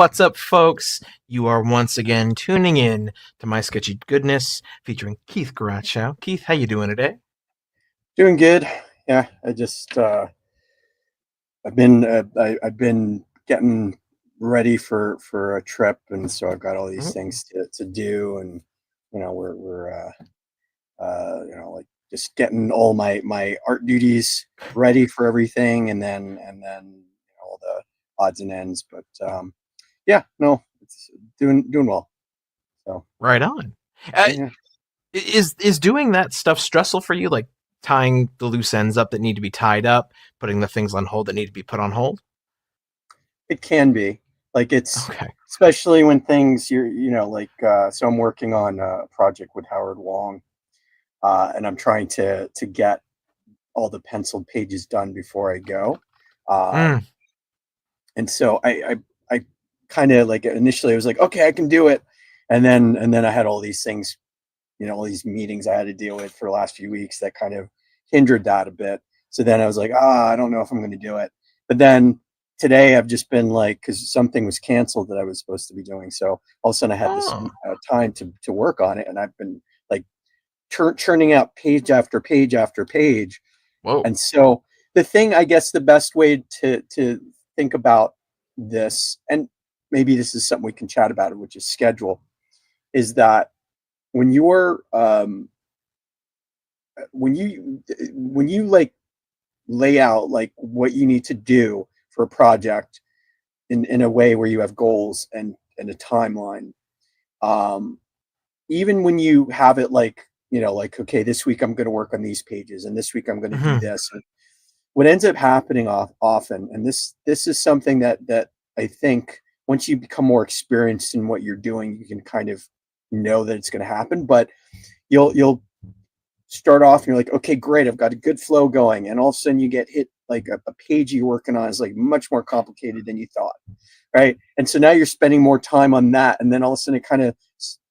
What's up, folks? You are once again tuning in to my Sketchy Goodness featuring Keith Grachow. Keith, how you doing today? Doing good. Yeah, I've been getting ready for a trip, and so I've got all these Oh, things to do, and we're like just getting all my art duties ready for everything, and then all the odds and ends. But yeah, no, it's doing well. So right on. Uh, yeah. is doing that stuff stressful for you? Like tying the loose ends up that need to be tied up, putting the things on hold that need to be put on hold? It can be like it's Okay. especially when things so I'm working on a project with Howard Wong, and I'm trying to get all the penciled pages done before I go. Mm, And so I kind of like initially I was like, okay, I can do it, and then I had all these things, all these meetings I had to deal with for the last few weeks that kind of hindered that a bit. So then I was like, I don't know if I'm going to do it. But then today I've just been like, because something was canceled that I was supposed to be doing. So all of a sudden I had this oh, time to work on it, and I've been like churning out page after page after page. whoa. And so the thing, I guess, the best way to think about this, and maybe this is something we can chat about, which is schedule, is that when you're when you like lay out like what you need to do for a project in a way where you have goals and a timeline, um, even when you have it like like, okay, this week I'm going to work on these pages, and this week I'm going to do Mhm. this. And what ends up happening often, and this is something that I think once you become more experienced in what you're doing, you can kind of know that it's going to happen. But you'll start off and you're like, okay, great, I've got a good flow going, and all of a sudden you get hit like a page you're working on is like much more complicated than you thought, right? And so now you're spending more time on that, and then all of a sudden it kind of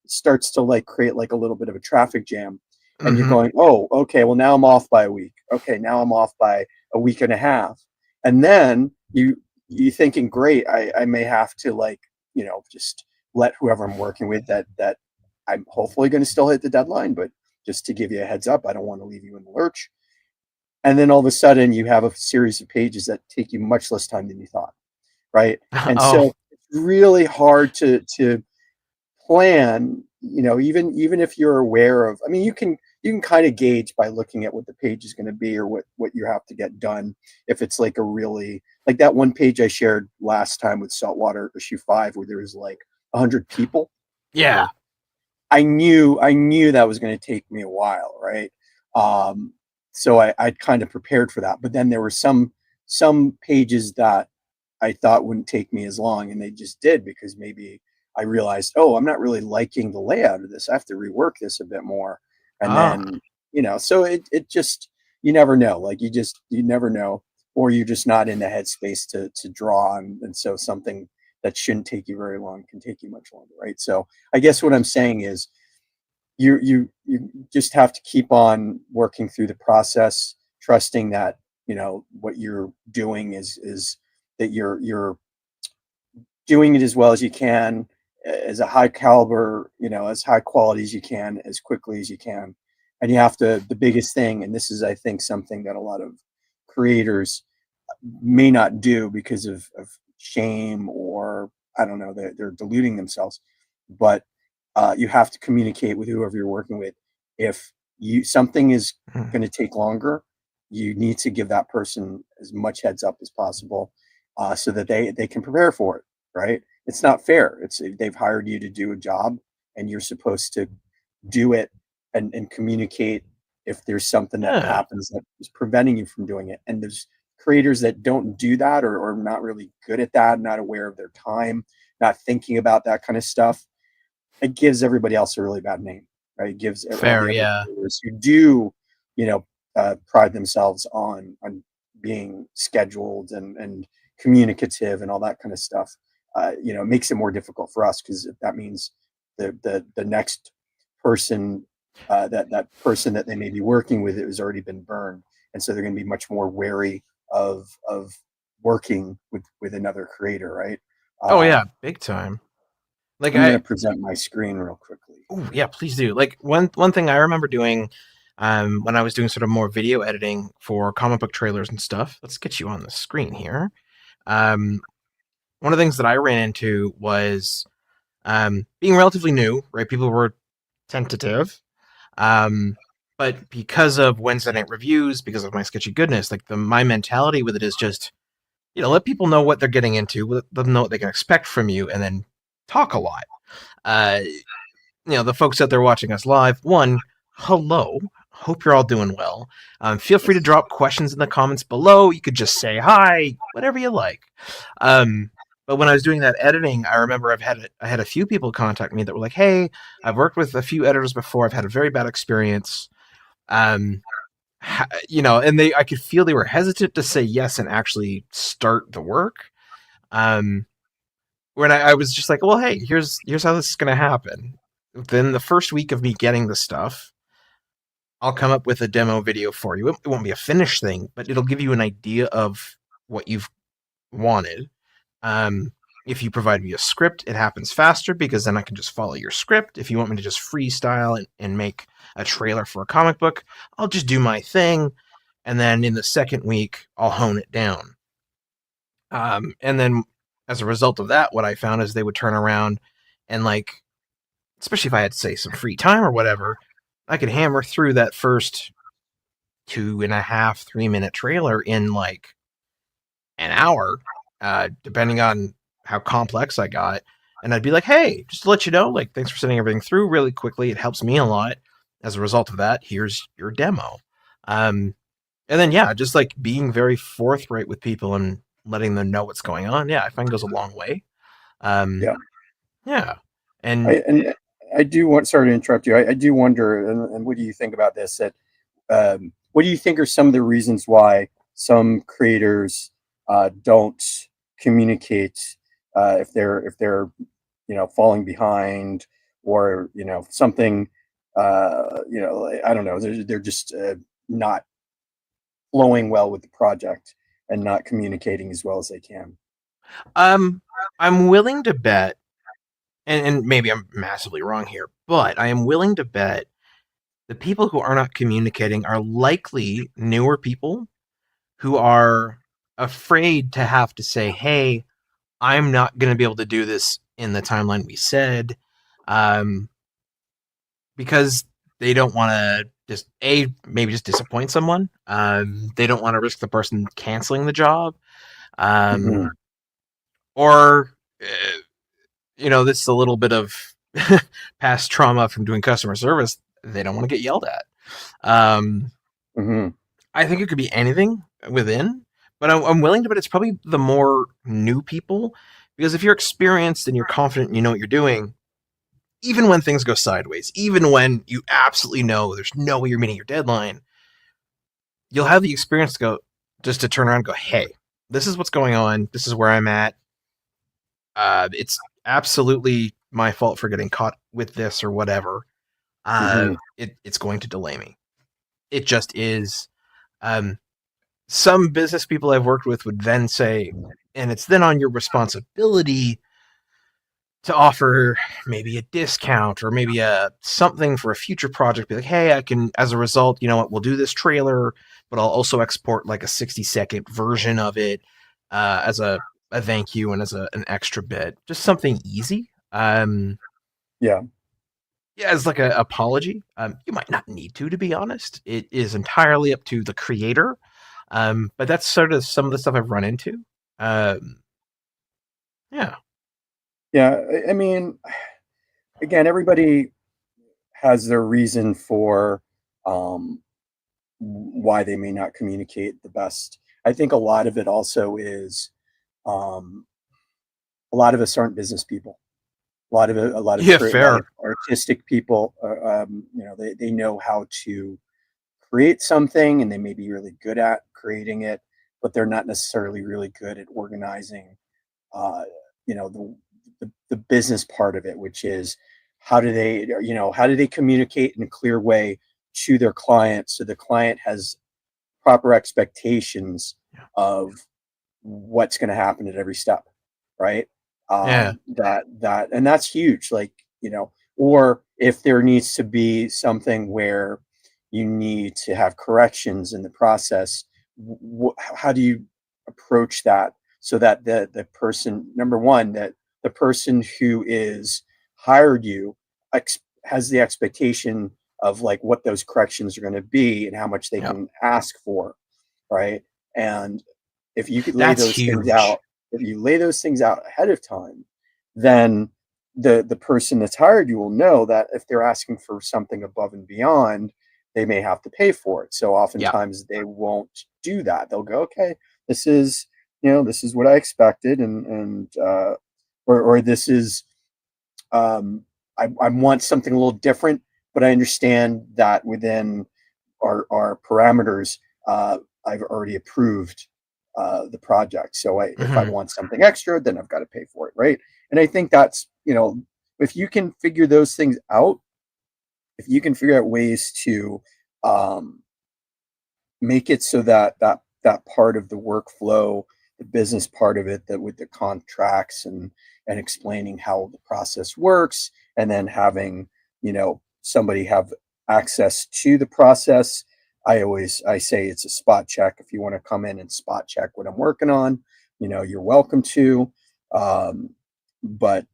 starts to like create like a little bit of a traffic jam, and you're Mhm. going, oh, okay, well now I'm off by a week. Okay, now I'm off by a week and a half, and then you thinking, great, I may have to like just let whoever I'm working with that I'm hopefully going to still hit the deadline, but just to give you a heads up, I don't want to leave you in the lurch. And then all of a sudden you have a series of pages that take you much less time than you thought, right? And Oh, so it's really hard to plan, even if you're aware of, I mean, you can kind of gauge by looking at what the page is going to be, or what you have to get done. If it's like a really, like that one page I shared last time with Saltwater issue 5, where there was like 100 people, yeah. I knew that was going to take me a while, right? Um, so I kind of prepared for that. But then there were some pages that I thought wouldn't take me as long, and they just did, because maybe I realized, oh, I'm not really liking the layout of this. I have to rework this a bit more. And Ah, then, so it just, you never know. Like you never know, or you're just not in the headspace to draw, and so something that shouldn't take you very long can take you much longer, right? So I guess what I'm saying is you just have to keep on working through the process, trusting that what you're doing is that you're doing it as well as you can, as a high caliber, as high quality as you can, as quickly as you can. And you have to, the biggest thing, and this is, I think, something that a lot of creators may not do because of shame, or I don't know, they're deluding themselves. But you have to communicate with whoever you're working with. If something is mm, going to take longer, you need to give that person as much heads up as possible, so that they can prepare for it. Right? It's not fair. It's they've hired you to do a job, and you're supposed to do it, and communicate if there's something that yeah. happens that is preventing you from doing it. And there's creators that don't do that, or not really good at that, not aware of their time, not thinking about that kind of stuff. It gives everybody else a really bad name, right? It gives all Fair, the other yeah. creators who do, pride themselves on being scheduled and communicative and all that kind of stuff. It makes it more difficult for us, because that means the next person, that person that they may be working with, it has already been burned, and so they're going to be much more wary of working with another creator, right? Oh yeah, big time. Like I'm going to present my screen real quickly. oh yeah, please do. Like one thing I remember doing, when I was doing sort of more video editing for comic book trailers and stuff. Let's get you on the screen here. Um, One of the things that I ran into was being relatively new, right? People were tentative. But because of Wednesday night reviews, because of my sketchy goodness, like my mentality with it is just, let people know what they're getting into, let them know what they can expect from you, and then talk a lot. Uh, the folks out there watching us live, one, hello. Hope you're all doing well. Feel free to drop questions in the comments below. You could just say hi, whatever you like. But when I was doing that editing, I remember I had a few people contact me that were like, "Hey, I've worked with a few editors before. I've had a very bad experience." Um, and I could feel they were hesitant to say yes and actually start the work. When I was just like, "Well, hey, here's how this is going to happen." Then the first week of me getting the stuff, I'll come up with a demo video for you. It won't be a finished thing, but it'll give you an idea of what you've wanted. If you provide me a script, it happens faster because then I can just follow your script. If you want me to just freestyle and make a trailer for a comic book, I'll just do my thing. And then in the second week, I'll hone it down. And then as a result of that, what I found is they would turn around and especially if I had, say, some free time or whatever, I could hammer through that first 2.5, 3 minute trailer in an hour, depending on how complex I got. And I'd be like, hey, just to let you know, thanks for sending everything through really quickly. It helps me a lot. As a result of that, here's your demo. And then, yeah, just being very forthright with people and letting them know what's going on. Yeah, I find goes a long way. Yeah. Yeah. And I do want, sorry to interrupt you. I do wonder, and what do you think about this? That what do you think are some of the reasons why some creators don't communicate if they're falling behind, or something, I don't know, they're just not flowing well with the project and not communicating as well as they can. I'm willing to bet, and maybe I'm massively wrong here, but I am willing to bet the people who are not communicating are likely newer people who are afraid to have to say, hey, I'm not going to be able to do this in the timeline we said, because they don't want to maybe just disappoint someone. They don't want to risk the person canceling the job. Mm-hmm. Or, this is a little bit of past trauma from doing customer service. They don't want to get yelled at. Mm-hmm. I think it could be anything within, but I'm willing to bet it's probably the more new people, because if you're experienced and you're confident and you know what you're doing, even when things go sideways, even when you absolutely know there's no way you're meeting your deadline, you'll have the experience to go, just to turn around and go, hey, this is what's going on. This is where I'm at. It's absolutely my fault for getting caught with this or whatever. Mm-hmm. It's going to delay me. It just is. Some business people I've worked with would then say, and it's then on your responsibility to offer maybe a discount or maybe something for a future project. Be like, hey, I can, as a result, you know what, we'll do this trailer, but I'll also export a 60-second version of it as a thank you and as an extra bit. Just something easy. Yeah. Yeah, as an apology. You might not need to be honest. It is entirely up to the creator. But that's sort of some of the stuff I've run into. Yeah. Yeah. I mean, again, everybody has their reason for why they may not communicate the best. I think a lot of it also is um, a lot of us aren't business people. A lot of Yeah, fair. artistic people. They know how to create something, and they may be really good at creating it, but they're not necessarily really good at organizing uh, the business part of it, which is how do they communicate in a clear way to their client, so the client has proper expectations Yeah. of what's going to happen at every step, right? Yeah. And that's huge. Like, or if there needs to be something where you need to have corrections in the process, how do you approach that so that the person, number one, that the person who is hired you has the expectation of like what those corrections are going to be and how much they Yep. can ask for, right? And if you could lay That's those things huge. out, if you lay those things out ahead of time, then the person that's hired you will know that if they're asking for something above and beyond, they may have to pay for it. So Yep. oftentimes they won't do that. They'll go, okay, this is this is what I expected, or this is I want something a little different, but I understand that within our parameters, I've already approved the project. So if I Hmm. want something extra, then I've got to pay for it, right? And I think that's if you can figure those things out, if you can figure out ways to um, make it so that that part of the workflow, the business part of it, that with the contracts and explaining how the process works, and then having somebody have access to the process. I say it's a spot check. If you want to come in and spot check what I'm working on, you're welcome to. Um, but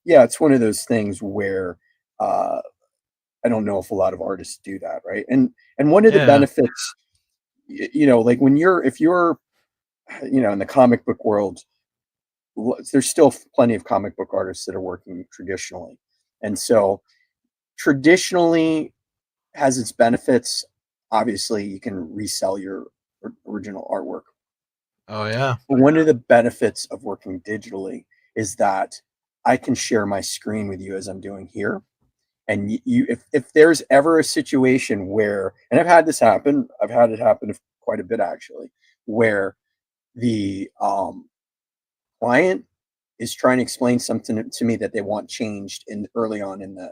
yeah, it's one of those things where uh, I don't know if a lot of artists do that, right? And one of the Yeah. benefits, like when if you're in the comic book world, there's still plenty of comic book artists that are working traditionally, and so traditionally has its benefits. Obviously you can resell your original artwork, Oh yeah. but one of the benefits of working digitally is that I can share my screen with you as I'm doing here. And if there's ever a situation where, and I've had this happen, I've had it happen quite a bit actually, where the client is trying to explain something to me that they want changed in early on in the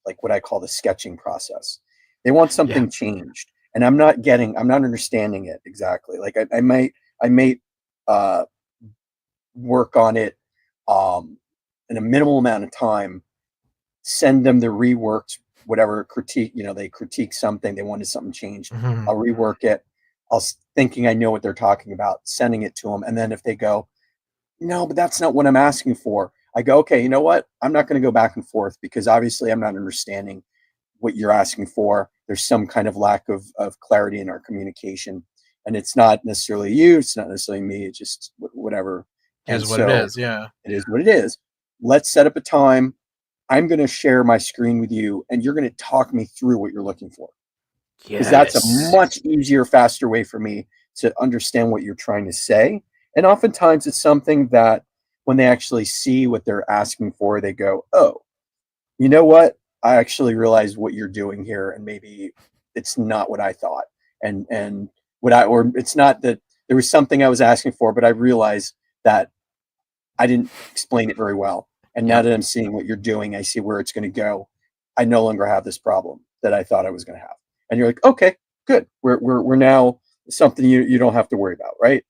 like what I call the sketching process. They want Yeah. something changed, and I'm not understanding it exactly. Like I might uh, work on it in a minimal amount of time, send them the reworked whatever critique. They critique something, they wanted something changed. Hmm. I'll rework it. Thinking I know what they're talking about, sending it to them, and then if they go, no, but that's not what I'm asking for, I go, okay, you know what? I'm not going to go back and forth because obviously I'm not understanding what you're asking for. There's some kind of lack of clarity in our communication, and it's not necessarily you. It's not necessarily me. It's just whatever. And Is what it so is. Yeah. it is what it is. Let's set up a time. I'm going to share my screen with you, and you're going to talk me through what you're looking for, because that's a Yes. much easier, faster way for me to understand what you're trying to say. And oftentimes it's something that when they actually see what they're asking for, they go, oh, you know what? I actually realize what you're doing here, and maybe it's not what I thought. And or it's not that there was something I was asking for, but I realized that I didn't explain it very well. And now Yep. that I'm seeing what you're doing, I see where it's going to go. I no longer have this problem that I thought I was going to have. And you're like, okay, good. We're now something you don't have to worry about, right?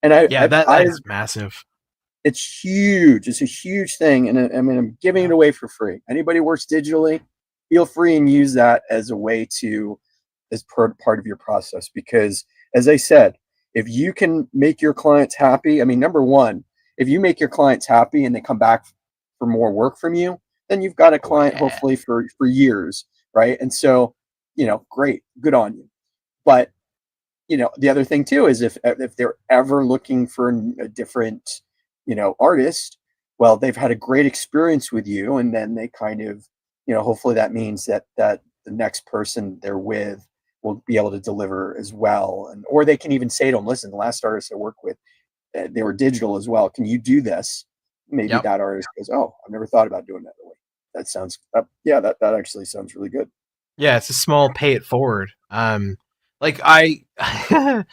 And Yeah. That is massive. it's huge. It's a huge thing, and I mean, I'm giving it Yeah. away for free. Anybody who works digitally, feel free and use that as a way to as part of your process. Because, as I said, if you can make your clients happy, I mean, number one, if you make your clients happy and they come back for more work from you, then you've got a Oh client yeah. hopefully for years, right? And so, great, good on you. But the other thing too is if they're ever looking for a different artist, well, they've had a great experience with you, and then they kind of hopefully that means that the next person they're with will be able to deliver as well, and or they can even say to them, listen, the last artist I worked with, they were digital as well, can you do this? Maybe Yep. that artist goes, oh, I've never thought about doing that way. That sounds yeah, that actually sounds really good. Yeah, it's a small pay it forward. Like I, I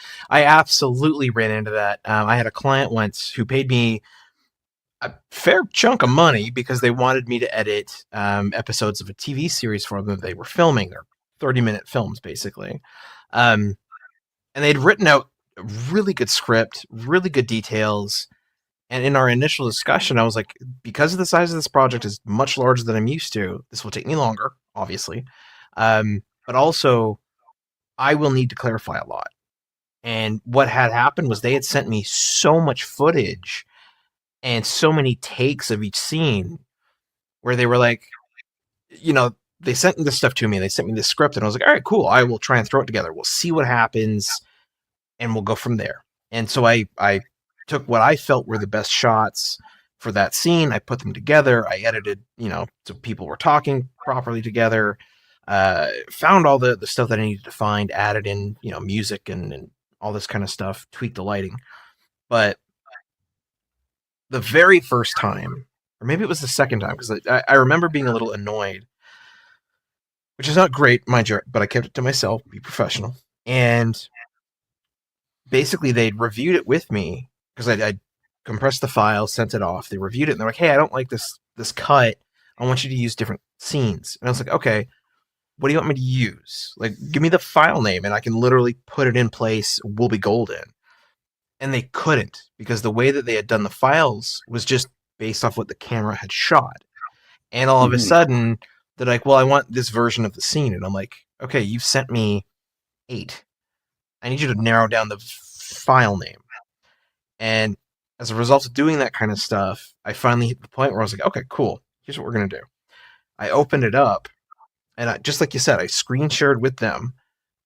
absolutely ran into that. I had a client once who paid me a fair chunk of money because they wanted me to edit episodes of a TV series for them that they were filming. They're 30-minute films, basically. And they'd written out a really good script, really good details, And in our initial discussion, I was like, because of the size of this project is much larger than I'm used to, this will take me longer, obviously. But also, I will need to clarify a lot. And what had happened was they had sent me so much footage and so many takes of each scene where they were like, they sent this stuff to me. They sent me the script, and I was like, all right, cool. I will try and throw it together. We'll see what happens, and we'll go from there. And so I took what I felt were the best shots for that scene. I put them together. I edited, so people were talking properly together. Found all the stuff that I needed to find, added in, music and all this kind of stuff, tweaked the lighting. But the very first time, or maybe it was the second time, because I remember being a little annoyed, which is not great, mind you, but I kept it to myself, be professional. And basically, they'd reviewed it with me, because I compressed the file, sent it off. They reviewed it, and they're like, hey, I don't like this cut. I want you to use different scenes. And I was like, okay, what do you want me to use? Like, give me the file name, and I can literally put it in place. We'll be golden. And they couldn't, because the way that they had done the files was just based off what the camera had shot. And all of a sudden, they're like, well, I want this version of the scene. And I'm like, okay, you've sent me 8. I need you to narrow down the file name. And as a result of doing that kind of stuff, I finally hit the point where I was like, okay, cool. Here's what we're going to do. I opened it up, and just like you said, I screen shared with them.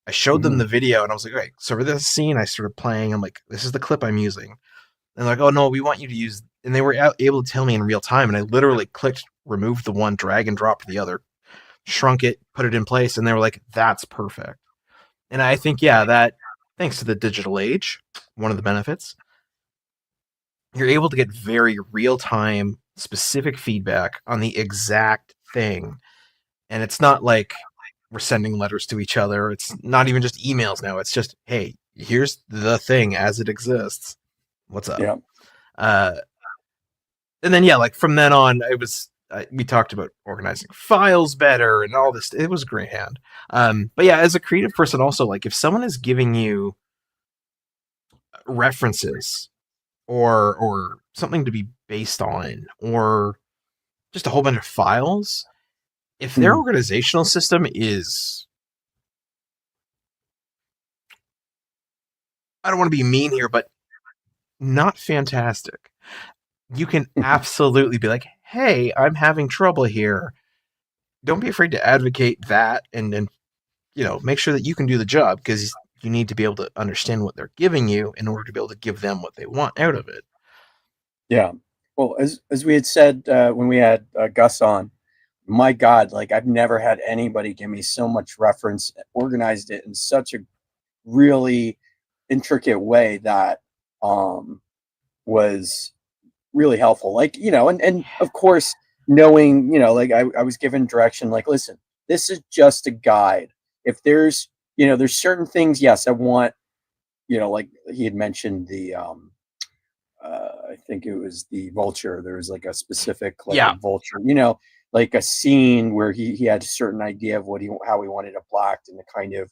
I showed them the video, and I was like, okay, so for this scene, I started playing. I'm like, this is the clip I'm using. And they're like, oh, no, we want you to use... And they were able to tell me in real time, and I literally clicked, removed the one, drag and dropped the other, shrunk it, put it in place, and they were like, that's perfect. And I think, yeah, that, thanks to the digital age, one of the benefits, you're able to get very real-time, specific feedback on the exact thing. And it's not like we're sending letters to each other. It's not even just emails now. It's just, hey, here's the thing as it exists. What's up? Yeah. And then, yeah, like from then on, we talked about organizing files better and all this. It was a great hand. But yeah, as a creative person also, like if someone is giving you references or something to be based on, or just a whole bunch of files, if their organizational system is, I don't want to be mean here, but not fantastic, you can absolutely be like, hey, I'm having trouble here. Don't be afraid to advocate that and make sure that you can do the job, because you need to be able to understand what they're giving you in order to be able to give them what they want out of it. Yeah. Well, as we had said when we had Gus on, my God, like I've never had anybody give me so much reference, organized it in such a really intricate way that was really helpful. Like, and of course, knowing, like I was given direction, like, listen, this is just a guide. If there's, there's certain things, yes, I want, like he had mentioned the I think it was the vulture. There was like a specific like a vulture, like a scene where he had a certain idea of how he wanted it blacked, and the kind of,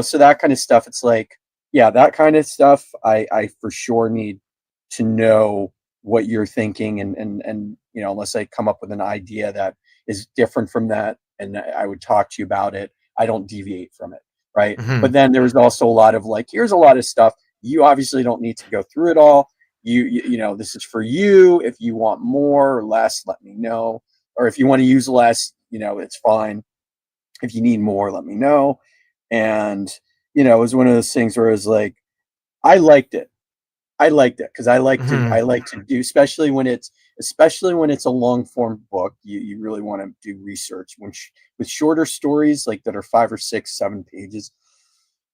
so that kind of stuff. It's like, yeah, that kind of stuff. I for sure need to know what you're thinking, and unless I come up with an idea that is different from that, and I would talk to you about it, I don't deviate from it, right? But then there was also a lot of like, here's a lot of stuff. You obviously don't need to go through it all. This is for you. If you want more or less, let me know. Or if you want to use less, it's fine. If you need more, let me know. And, it was one of those things where it was like, I liked it because I like to do, especially when it's a long form book. You really want to do research with shorter stories like that are 5 or 6, 7 pages,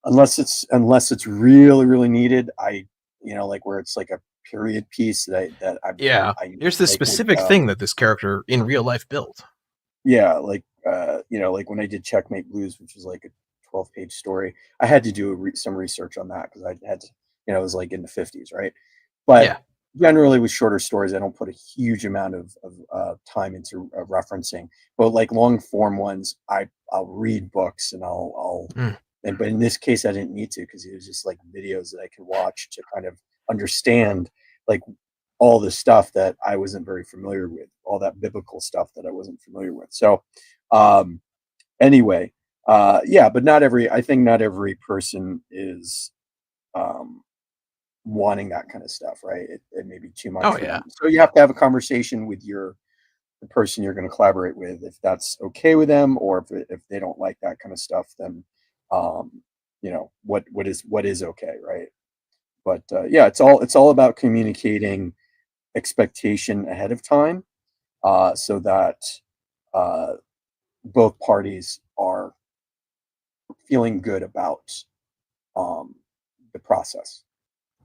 unless it's really, really needed. Like where it's like a period piece that there's this specific thing that this character in real life built. Yeah, like like when I did Checkmate Blues, which was like a 12-page story, I had to do some research on that because I had to, it was like in the 50s, right? But generally with shorter stories, I don't put a huge amount of time into referencing. But like long form ones, I'll read books and but in this case, I didn't need to, because it was just like videos that I could watch to kind of understand like all the stuff that I wasn't very familiar with, all that biblical stuff that I wasn't familiar with. So, anyway, yeah, but I think not every person is um, wanting that kind of stuff, right? It may be too much Oh for yeah. them. So you have to have a conversation with the person you're going to collaborate with, if that's okay with them, or if they don't like that kind of stuff, then um, what is okay, right? But yeah, it's all about communicating expectation ahead of time, so that uh, both parties are feeling good about um, the process,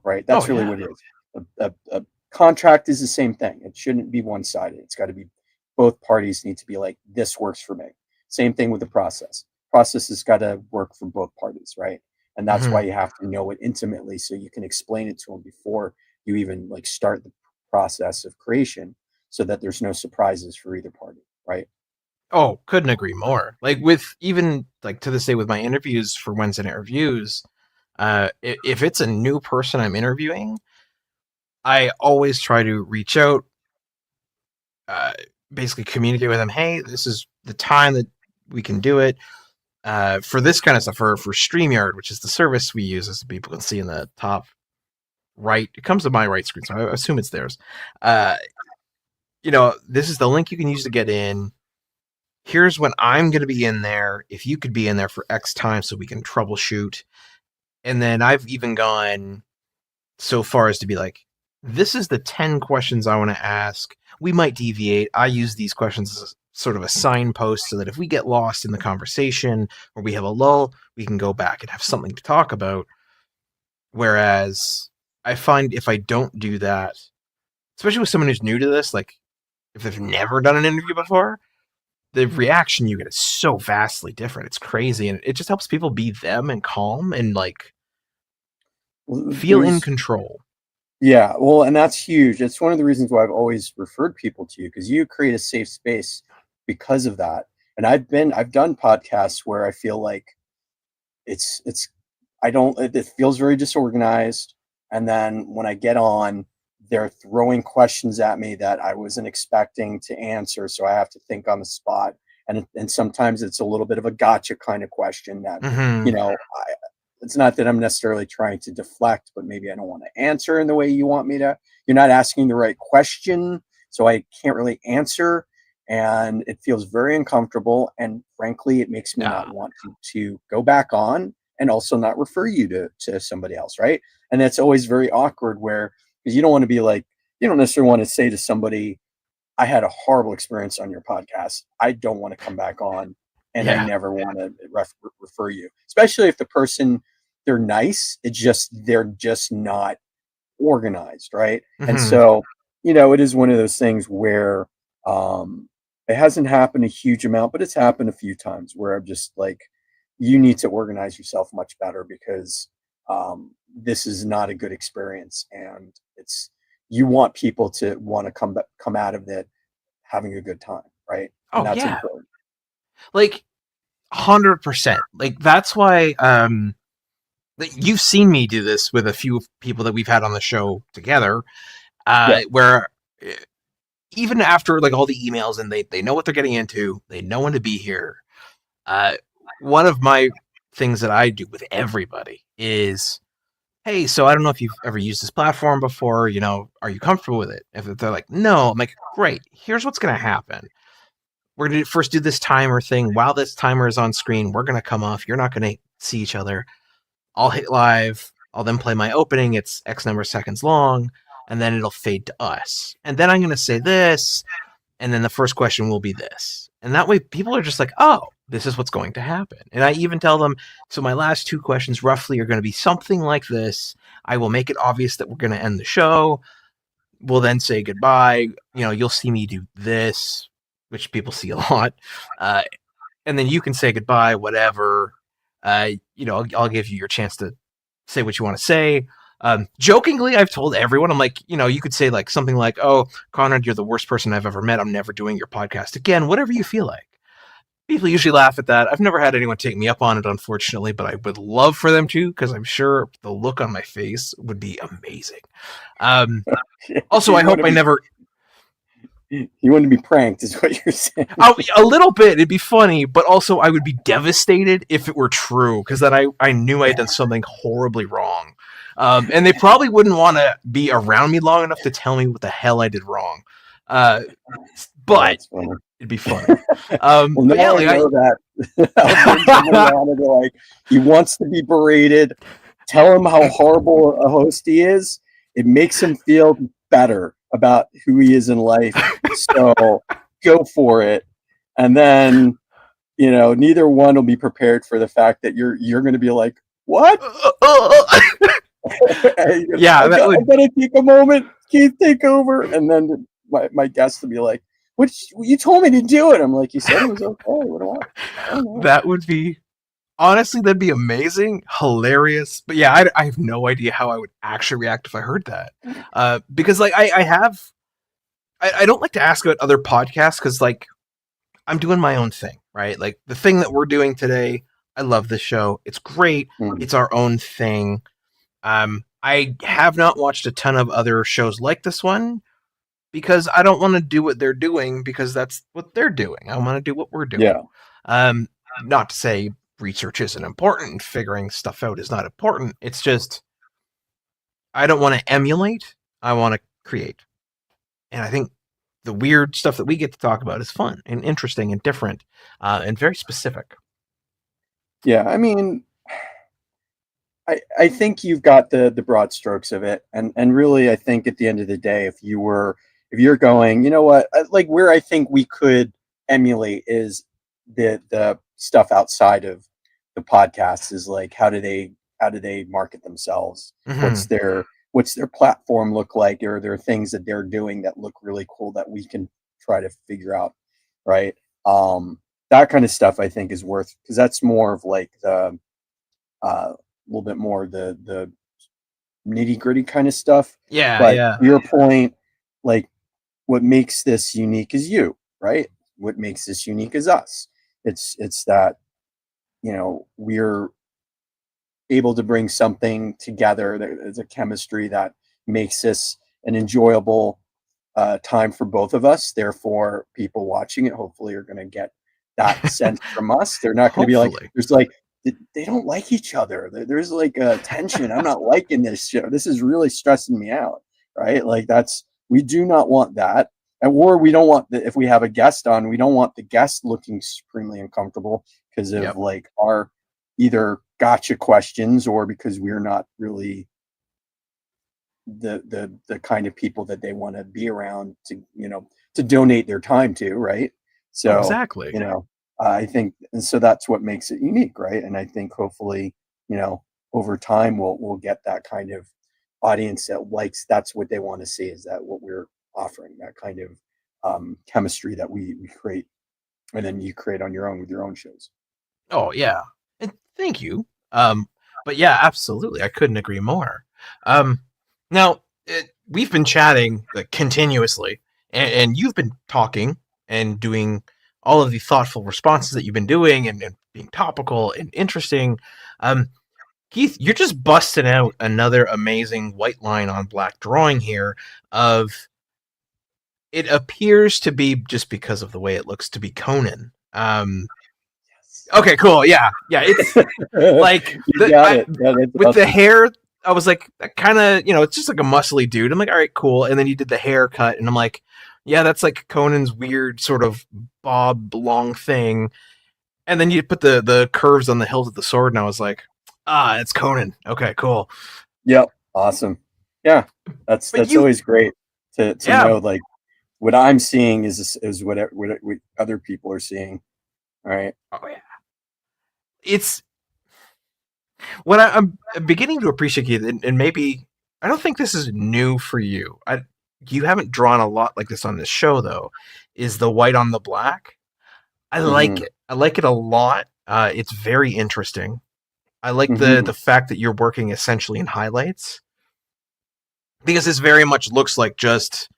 right? Oh That's really yeah. what it is. A contract is the same thing. It shouldn't be one sided. It's got to be, both parties need to be like, this works for me. Same thing with the process. Process has got to work for both parties, right? And that's why Mhm. you have to know it intimately, so you can explain it to them before you even like start the process of creation, so that there's no surprises for either party, right? Oh, couldn't agree more. Like with even like to this day with my interviews for Wednesday Night Reviews, if it's a new person I'm interviewing, I always try to reach out, uh, basically communicate with them. Hey, this is the time that we can do it. For this kind of stuff, for StreamYard, which is the service we use, as people can see in the top right. It comes to my right screen, so I assume it's theirs. Uh, this is the link you can use to get in. Here's when I'm going to be in there. If you could be in there for X time so we can troubleshoot. And then I've even gone so far as to be like, this is the 10 questions I want to ask. We might deviate. I use these questions as sort of a signpost so that if we get lost in the conversation or we have a lull, we can go back and have something to talk about. Whereas I find if I don't do that, especially with someone who's new to this, like if they've never done an interview before, the reaction you get is so vastly different. It's crazy, and it just helps people be them and calm and like Well, feel in there's control. Yeah, well, and that's huge. It's one of the reasons why I've always referred people to you, because you create a safe space because of that. And I've done podcasts where I feel like it's I don't it feels very disorganized, and then when I get on, they're throwing questions at me that I wasn't expecting to answer, so I have to think on the spot. And sometimes it's a little bit of a gotcha kind of question that, Mm-hmm. it's not that I'm necessarily trying to deflect, but maybe I don't want to answer in the way you want me to. You're not asking the right question, so I can't really answer, and it feels very uncomfortable. And frankly, it makes me Yeah. not want to go back on, and also not refer you to somebody else, right? And that's always very awkward, where, because you don't want to be like, you don't necessarily want to say to somebody, I had a horrible experience on your podcast. I don't want to come back on, and I Yeah. never want to refer you, especially if the person, they're nice. They're just not organized, right? And Mm-hmm. so, it is one of those things where um, it hasn't happened a huge amount, but it's happened a few times where I'm just like, you need to organize yourself much better, because this is not a good experience, and you want people to want to come out of it having a good time, right? And Oh that's yeah. important. Like 100%. Like that's why like, you've seen me do this with a few people that we've had on the show together, Yeah. where uh, even after like all the emails and they know what they're getting into, they know when to be here. Uh, one of my things that I do with everybody is, hey, so I don't know if you've ever used this platform before, are you comfortable with it? If they're like, no, I'm like, great, here's what's going to happen. We're going to first do this timer thing. While this timer is on screen, we're going to come off. You're not going to see each other. I'll hit live. I'll then play my opening. It's X number of seconds long, and then it'll fade to us. And then I'm going to say this, and then the first question will be this. And that way people are just like, oh, this is what's going to happen. And I even tell them, so my last two questions roughly are going to be something like this. I will make it obvious that we're going to end the show. We'll then say goodbye. You'll see me do this, which people see a lot. Uh, and then you can say goodbye, whatever. I'll give you your chance to say what you want to say. Jokingly, I've told everyone, I'm like, you could say like something like, oh, Konrad, you're the worst person I've ever met. I'm never doing your podcast again, whatever you feel like. People usually laugh at that. I've never had anyone take me up on it, unfortunately, but I would love for them to, because I'm sure the look on my face would be amazing. Also, I hope I never. You want to be pranked, is what you're saying. A little bit, it'd be funny, but also I would be devastated if it were true, because then I knew I had done something horribly wrong. And they probably wouldn't want to be around me long enough to tell me what the hell I did wrong. But it'd be funny. Well, now I know that. Like, he wants to be berated. Tell him how horrible a host he is. It makes him feel better about who he is in life. So go for it. And then, neither one will be prepared for the fact that you're going to be like, what? Yeah, I'm gonna take a moment. Keith, take over. And then my guest will be like, you told me to do it. I'm like, you said it was okay. What do I don't know. That would be, honestly, that'd be amazing, hilarious. But yeah, I have no idea how I would actually react if I heard that. Because like I don't like to ask about other podcasts, because like I'm doing my own thing, right? Like the thing that we're doing today, I love this show. It's great. It's our own thing. I have not watched a ton of other shows like this one, because I don't want to do what they're doing, because that's what they're doing. I want to do what we're doing. Yeah. Not to say research isn't important, figuring stuff out is not important. It's just, I don't want to emulate. I want to create. And I think the weird stuff that we get to talk about is fun and interesting and different, and very specific. Yeah, I mean, I think you've got the broad strokes of it, and really, I think at the end of the day, if you're going, you know what, like where I think we could emulate is the stuff outside of the podcast is like, how do they market themselves? Mm-hmm. What's their platform look like? Are there things that they're doing that look really cool that we can try to figure out, right? That kind of stuff I think is worth, because that's more of like the little bit more the nitty gritty kind of stuff. Yeah, But yeah. to your point, like what makes this unique is you, right? What makes this unique is us. It's that, we're able to bring something together. There's a chemistry that makes this an enjoyable time for both of us. Therefore, people watching it hopefully are going to get that sense from us. They're not going to be like, there's like, they don't like each other. There's like a tension. I'm not liking this show. This is really stressing me out, right? Like we do not want that. Or we don't want if we have a guest on, we don't want the guest looking supremely uncomfortable because of like our either gotcha questions, or because we're not really the kind of people that they want to be around to donate their time to, right? So exactly. I think, and so that's what makes it unique, right? And I think hopefully, over time we'll get that kind of audience that likes, that's what they want to see, is that what we're offering, that kind of chemistry that we create, and then you create on your own with your own shows. Oh yeah, and thank you. But yeah, absolutely, I couldn't agree more. Now we've been chatting continuously, and you've been talking and doing all of the thoughtful responses that you've been doing, and being topical and interesting. Keith, you're just busting out another amazing white line on black drawing here of, it appears to be, just because of the way it looks, to be Conan. Okay, cool. Yeah. It's like with awesome. The hair. I was like, kind of, it's just like a muscly dude. I'm like, all right, cool. And then you did the haircut, and I'm like, yeah, that's like Conan's weird sort of bob long thing. And then you put the curves on the hilt of the sword, and I was like, it's Conan. Okay, cool. Yep, awesome. Yeah, that's always great to know, like, what I'm seeing is what other people are seeing. All right. Oh yeah. It's what I'm beginning to appreciate, and maybe I don't think this is new for you. You haven't drawn a lot like this on this show, though. Is the white on the black? I like it. I like it a lot. It's very interesting. I like the fact that you're working essentially in highlights, because this very much looks like just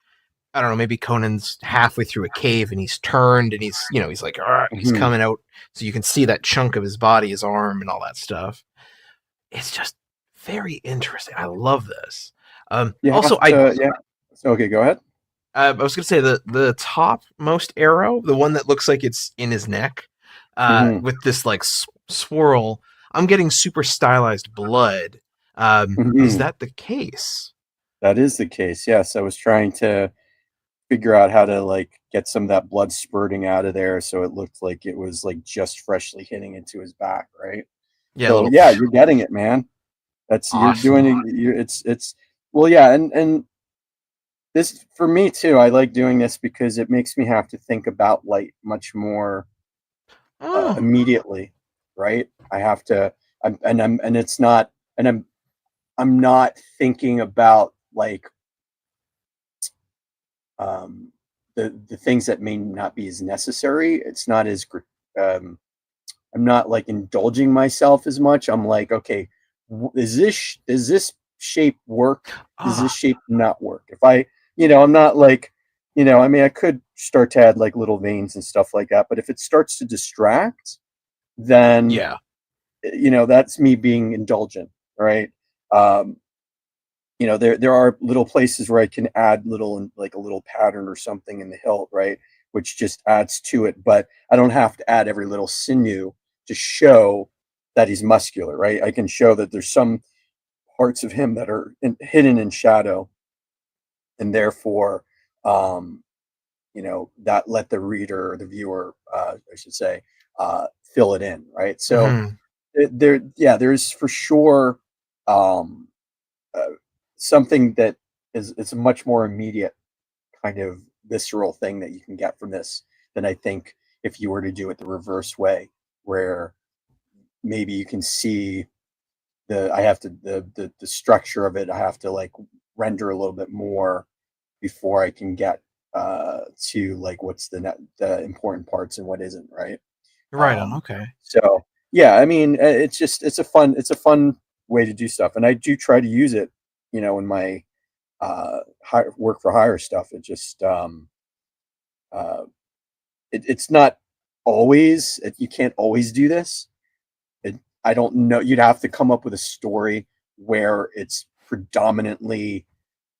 I don't know, maybe Conan's halfway through a cave and he's turned and he's like, he's Mhm. coming out, so you can see that chunk of his body, his arm, and all that stuff. It's just very interesting. I love this. You Also, have to, yeah. So, okay, go ahead. I was gonna say the topmost arrow, the one that looks like it's in his neck, Hmm. with this like swirl. I'm getting super stylized blood. Is Hmm. that the case? That is the case. Yes, I was trying to figure out how to like get some of that blood spurting out of there, so it looked like it was like just freshly hitting into his back, right? Yeah, a So little yeah, you're getting it, man. That's you're doing awesome. it. It's well, yeah, and this for me too. I like doing this because it makes me have to think about light much more Oh, immediately, right? I have to, and it's not, and I'm not thinking about like um, the things that may not be as necessary. It's not as um, I'm not like indulging myself as much. I'm like, okay, does this shape work? Does this ah, shape not work? If I, I'm not like, I mean, I could start to add like little veins and stuff like that, but if it starts to distract, then yeah. that's me being indulgent, right? Um, there are little places where I can add little like a little pattern or something in the hilt, right? Which just adds to it, but I don't have to add every little sinew to show that he's muscular, right? I can show that there's some parts of him that are hidden in shadow, and therefore, um, that let the reader or the viewer, I should say, fill it in, right? So Hmm. yeah, there's for sure um, uh, something that is it's a much more immediate kind of visceral thing that you can get from this than I think if you were to do it the reverse way, where maybe you can see I have to the structure of it. I have to like render a little bit more before I can get to like what's the important parts and what isn't, right? Right on. Um, Okay. so yeah, I mean, it's a fun way to do stuff, and I do try to use it, in my work for hire stuff. It just uh, it's not always you can't always do this. I don't know. You'd have to come up with a story where it's predominantly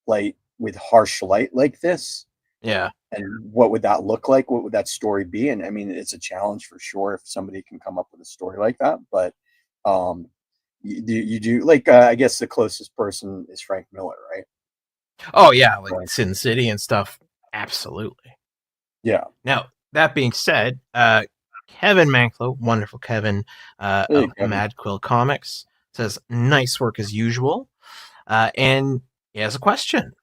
light with harsh light like this. Yeah. And what would that look like? What would that story be? And I mean, it's a challenge for sure if somebody can come up with a story like that. But um, you do like I guess the closest person is Frank Miller, right? Oh yeah, like Right. Sin City and stuff. Absolutely. Yeah. Now, that being said, Kevin Manklow, wonderful Kevin, Hey, of Kevin. Mad Quill Comics, says, nice work as usual. And he has a question.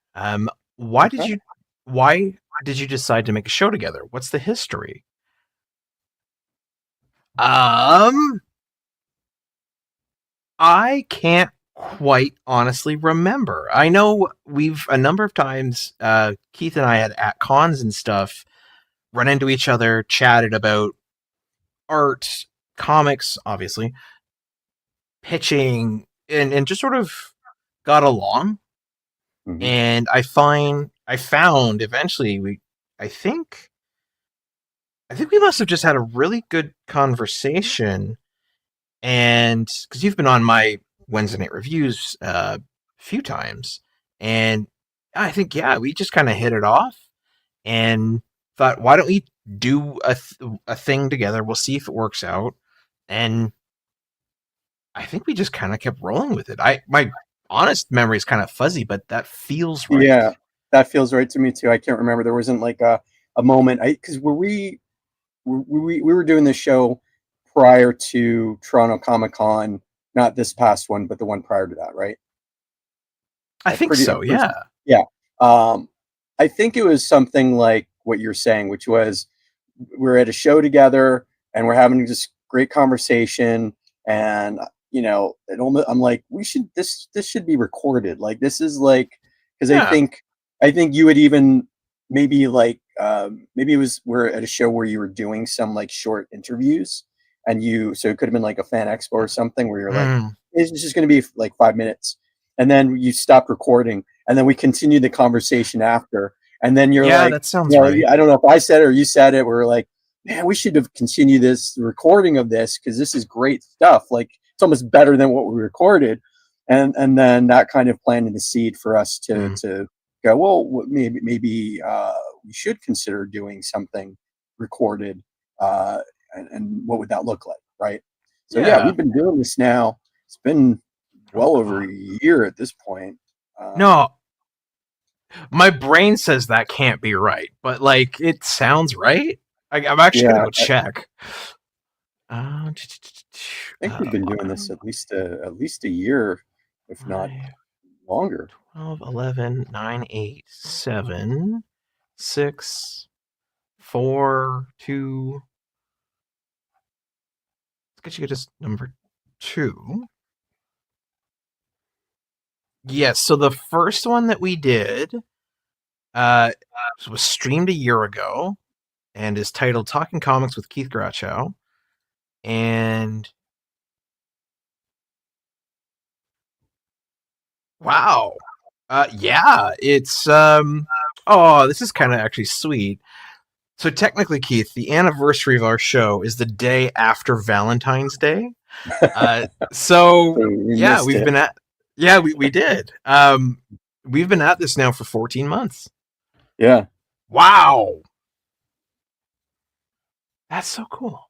Why did Okay. you why did you decide to make a show together? What's the history? Um, I can't quite honestly remember. I know we've a number of times, Keith and I had at cons and stuff run into each other, chatted about art, comics, obviously, pitching, and just sort of got along. Hmm. And I found eventually I think I think we must have just had a really good conversation. And because you've been on my Wednesday night reviews a few times, and I think yeah, we just kind of hit it off and thought, why don't we do a thing together? We'll see if it works out. And I think we just kind of kept rolling with it. My honest memory is kind of fuzzy, but that feels right. Yeah, that feels right to me too. I can't remember. There wasn't like a moment. Because we were doing this show prior to Toronto Comic Con, not this past one, but the one prior to that, right? I think I'm so. pretty, Yeah. yeah. I think it was something like what you're saying, which was we're at a show together and we're having this great conversation, and I'm like, we should this should be recorded. Like this is like because Yeah. I think you would even maybe like maybe it was we're at a show where you were doing some like short interviews, and so it could have been like a fan expo or something where you're like, Mm. it's just going to be like 5 minutes, and then you stop recording, and then we continue the conversation after, And then you're Yeah, like, that sounds right. I don't know if I said it or you said it. We're like, man, we should have continued this recording of this because this is great stuff. Like it's almost better than what we recorded. And then that kind of planted the seed for us to Mm. to go, well, maybe we should consider doing something recorded, and what would that look like, right? So yeah, Yeah. we've been doing this now. It's been Oh well over God. a year at this point. No, my brain says that can't be right, but like it sounds right. I'm actually gonna Yeah, go I check. think we've been doing this at least a year, if not 5, longer. 12, 11, 9, 8, 7, 6, 4, 2. Sketchy Goodness number 2. Yes, so the first one that we did uh, was streamed a year ago and is titled Talking Comics with Keith Grachow. And wow. Yeah, it's oh, this is kind of actually sweet. So technically, Keith, the anniversary of our show is the day after Valentine's Day. So So we yeah, missed it. we did. We've been at this now for 14 months. Yeah. Wow. That's so cool.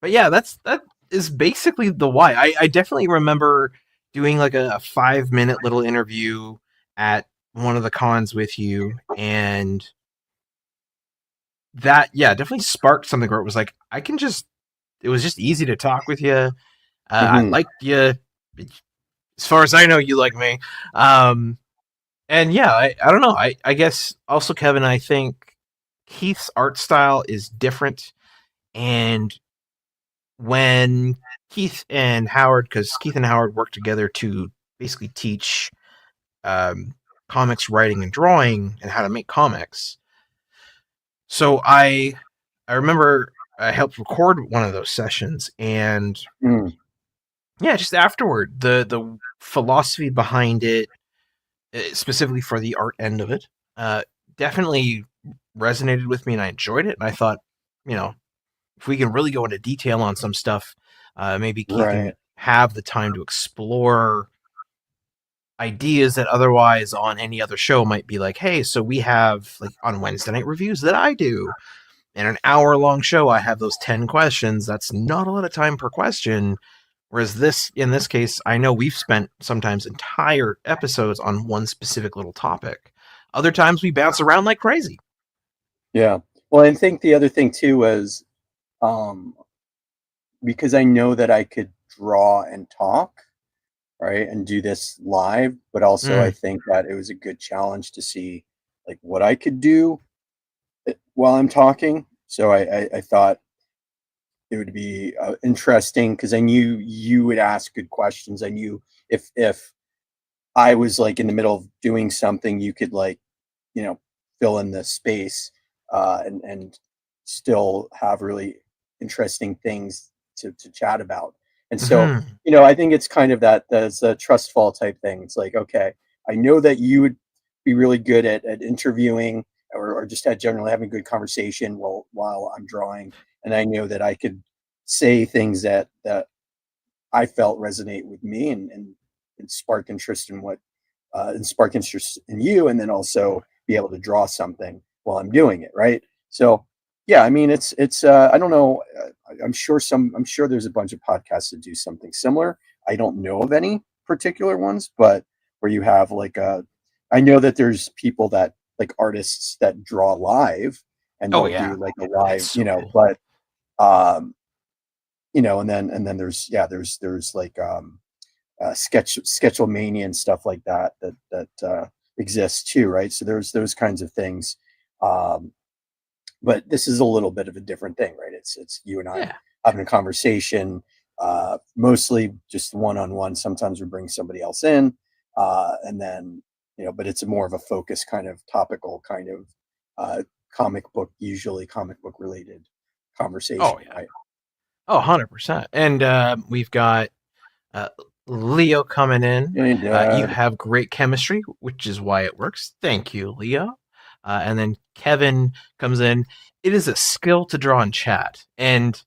But yeah, that is basically the why. I definitely remember doing like a 5-minute little interview at one of the cons with you, and that definitely sparked something where it was like it was just easy to talk with you. I Hmm. liked you. As far as I know, you like me. And yeah, I don't know. I guess also, Kevin, I think Keith's art style is different. And when Keith and Howard, because Keith and Howard work together to basically teach um, comics writing and drawing and how to make comics. So I remember I helped record one of those sessions, and Mm. yeah, just afterward, the philosophy behind it, specifically for the art end of it, uh, definitely resonated with me, and I enjoyed it. And I thought, you know, if we can really go into detail on some stuff, maybe Keith can Right. have the time to explore ideas that otherwise on any other show might be like, hey, so we have like on Wednesday night reviews that I do. In an hour-long show, I have those 10 questions. That's not a lot of time per question. Whereas in this case, I know we've spent sometimes entire episodes on one specific little topic. Other times we bounce around like crazy. Yeah. Well, I think the other thing too was, um, because I know that I could draw and talk, right, and do this live, but also I Mm, think that it was a good challenge to see like what I could do while I'm talking. So I thought it would be interesting because I knew you would ask good questions. I knew if I was like in the middle of doing something, you could like, fill in the space, and still have really interesting things to chat about. And so, hmm I think it's kind of that's a trust fall type thing. It's like, okay, I know that you would be really good at interviewing, or just at generally having a good conversation while I'm drawing. And I know that I could say things that I felt resonate with me, and spark interest in and spark interest in you, and then also be able to draw something while I'm doing it, right? So, yeah, I mean, it's I don't know. I'm sure there's a bunch of podcasts that do something similar. I don't know of any particular ones, but where you have like I know that there's people that like artists that draw live, and Oh they'll yeah, do like a that's live, so cool. but um, and then there's like sketchelmania and stuff like that exists too, right? So there's those kinds of things, um, but this is a little bit of a different thing, right? It's you and I Yeah. having a conversation, mostly just one on one. Sometimes we bring somebody else in, and then but it's more of a focus kind of topical kind of uh, usually comic book related Oh conversation, yeah. right? Oh, 100%. And we've got uh, Leo coming in. Hey, You Dad. have great chemistry, which is why it works. Thank you, Leo. and then Kevin comes in. It is a skill to draw in chat, and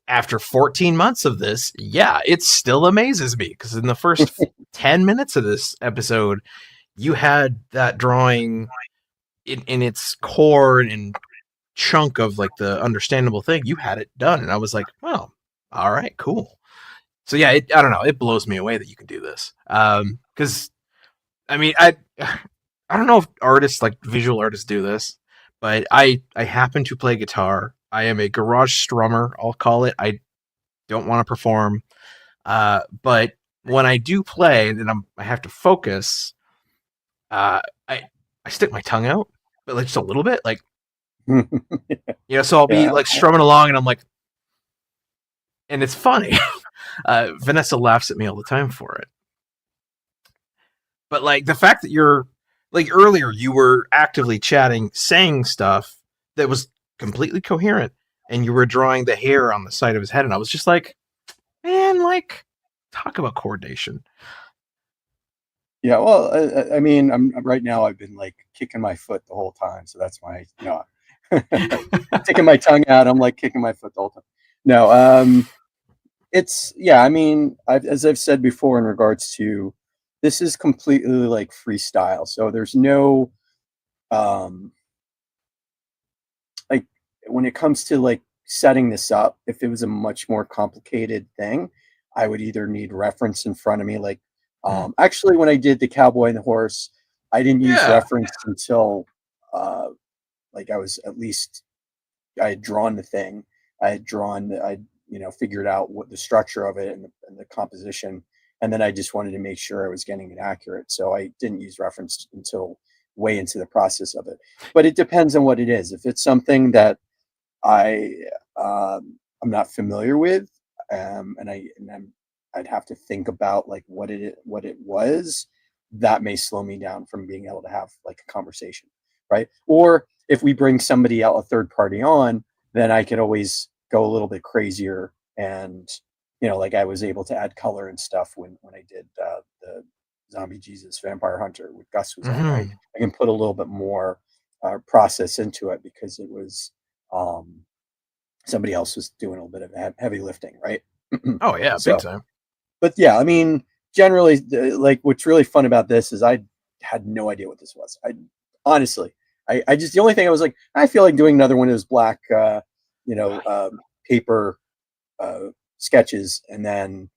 after 14 months of this, yeah, it still amazes me because in the first 10 minutes of this episode, you had that drawing in its core and chunk of like the understandable thing. You had it done, and I was like, well, all right, cool. So yeah, I don't know. It blows me away that you can do this. Because I mean, I don't know if artists like visual artists do this, but I happen to play guitar. I am a garage strummer, I'll call it. I don't want to perform, but when I do play and I have to focus, I stick my tongue out, but like just a little bit, like so I'll be like strumming along, and I'm like, and it's funny. Vanessa laughs at me all the time for it. But like the fact that you're like earlier, you were actively chatting, saying stuff that was completely coherent, and you were drawing the hair on the side of his head, and I was just like, man, like, talk about coordination. Yeah, well, I mean, I'm right now. I've been like kicking my foot the whole time, so that's my taking my tongue out. I'm like kicking my foot the whole time. No, it's I mean, as I've said before in regards to this is completely like freestyle, so there's no like when it comes to like setting this up. If it was a much more complicated thing, I would either need reference in front of me, like actually when I did the cowboy and the horse, I didn't use reference until like I was at least I had drawn the thing. I figured out what the structure of it and the composition, and then I just wanted to make sure I was getting it accurate. So I didn't use reference until way into the process of it. But it depends on what it is. If it's something that I'm not familiar with, I'd have to think about like what it was, that may slow me down from being able to have like a conversation, right? Or if we bring somebody out, a third party on, then I could always go a little bit crazier, and like I was able to add color and stuff when I did the Zombie Jesus Vampire Hunter with Gus was on, right? I can put a little bit more process into it because it was somebody else was doing a little bit of heavy lifting, right? Oh yeah, big time. But yeah, I mean, generally, like what's really fun about this is I had no idea what this was. Honestly, I just, the only thing I was like, I feel like doing another one of those black, paper sketches, and then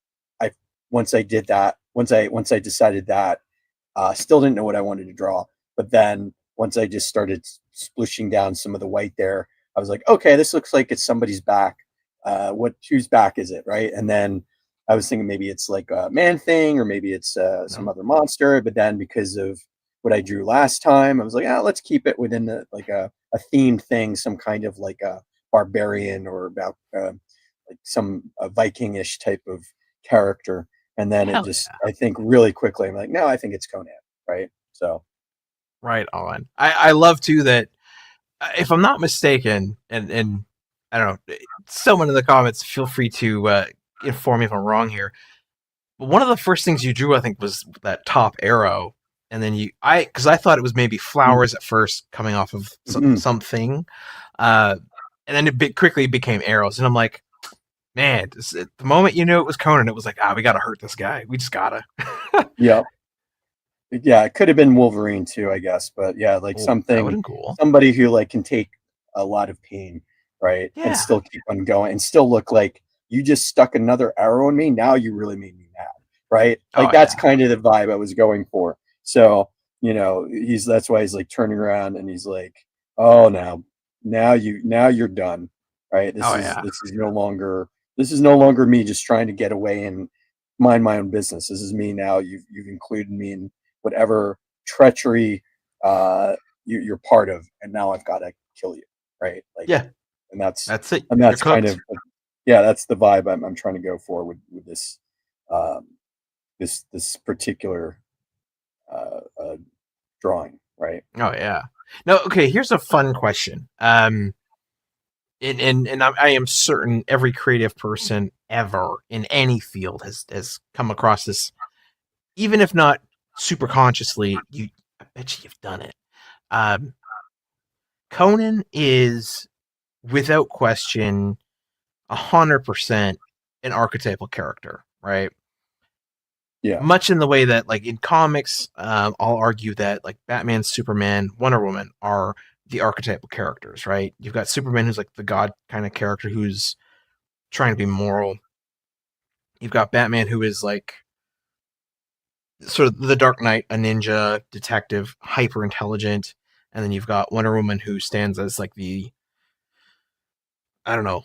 once I decided that, still didn't know what I wanted to draw. But then once I just started splooshing down some of the white there, I was like, okay, this looks like it's somebody's back. Whose back is it, right? And then I was thinking maybe it's like a man thing, or maybe it's some other monster. But then because of what I drew last time, I was like, let's keep it within the like a themed thing, some kind of like a barbarian or about like some Viking-ish type of character. And then I think really quickly, I'm like, no, I think it's Conan, right? So, right on. I love too that, if I'm not mistaken, and I don't know, someone in the comments, feel free to inform me if I'm wrong here. But one of the first things you drew, I think, was that top arrow, and then because I thought it was maybe flowers at first coming off of something, and then it quickly became arrows, and I'm like, man, the moment it was Conan, it was like, we gotta hurt this guy. We just gotta. Yeah. Yeah, it could have been Wolverine too, I guess. But yeah, like somebody who like can take a lot of pain, right? Yeah. And still keep on going and still look like you just stuck another arrow in me. Now you really made me mad, right? Like that's kind of the vibe I was going for. So, that's why he's like turning around and he's like, oh, now you're done, right? This is no longer me just trying to get away and mind my own business. This is me now. You've included me in whatever treachery you're part of, and now I've got to kill you, right? Like, and that's it. And that's kind of that's the vibe I'm trying to go for with this this particular drawing, right? Oh yeah. No, okay. Here's a fun question. And I am certain every creative person ever in any field has come across this, even if not super consciously. I bet you've done it. Um, Conan is without question 100% an archetypal character, right? Yeah. Much in the way that, like in comics, I'll argue that like Batman, Superman, Wonder Woman are the archetypal characters, right? You've got Superman, who's like the god kind of character who's trying to be moral. You've got Batman, who is like sort of the Dark Knight, a ninja detective, hyper intelligent, and then you've got Wonder Woman, who stands as like the, I don't know,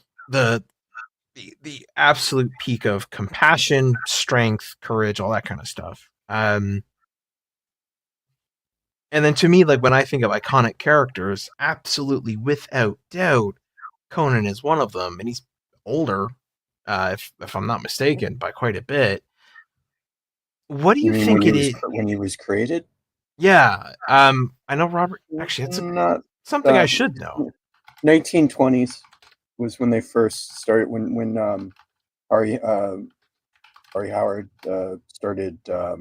the absolute peak of compassion, strength, courage, all that kind of stuff. And then to me, like when I think of iconic characters, absolutely without doubt, Conan is one of them, and he's older, if I'm not mistaken, by quite a bit. What do You you mean when think he it was is? when he was created? Yeah, I know Robert. Actually, that's Not something I that should know. 1920s was when they first started. When Ari Ari Howard started, I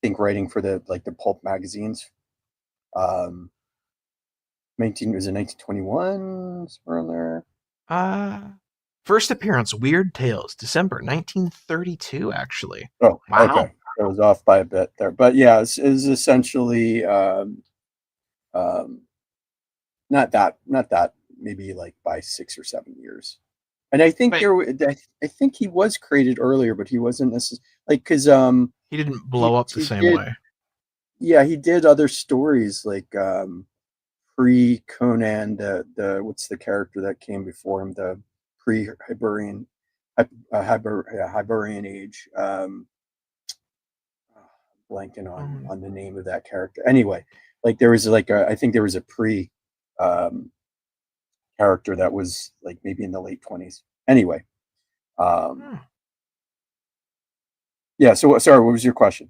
think, writing for the pulp magazines. Um, 19 was it 1921 somewhere in there? Uh, First appearance, Weird Tales, December 1932. Actually, Oh, wow. okay. I was off by a bit there, but yeah, it's essentially um, not that maybe like by 6 or 7 years. And I think But I think he was created earlier, but he wasn't necessarily like because he didn't blow he up the he same did way. yeah he did other stories like pre Conan, the what's the character that came before him, the pre Hyborian age. Blanking Um, on the name of that character. Anyway, like there was like I think there was a pre um, character that was like maybe in the late 20s. Anyway, um, hmm. yeah. So sorry, what was your question?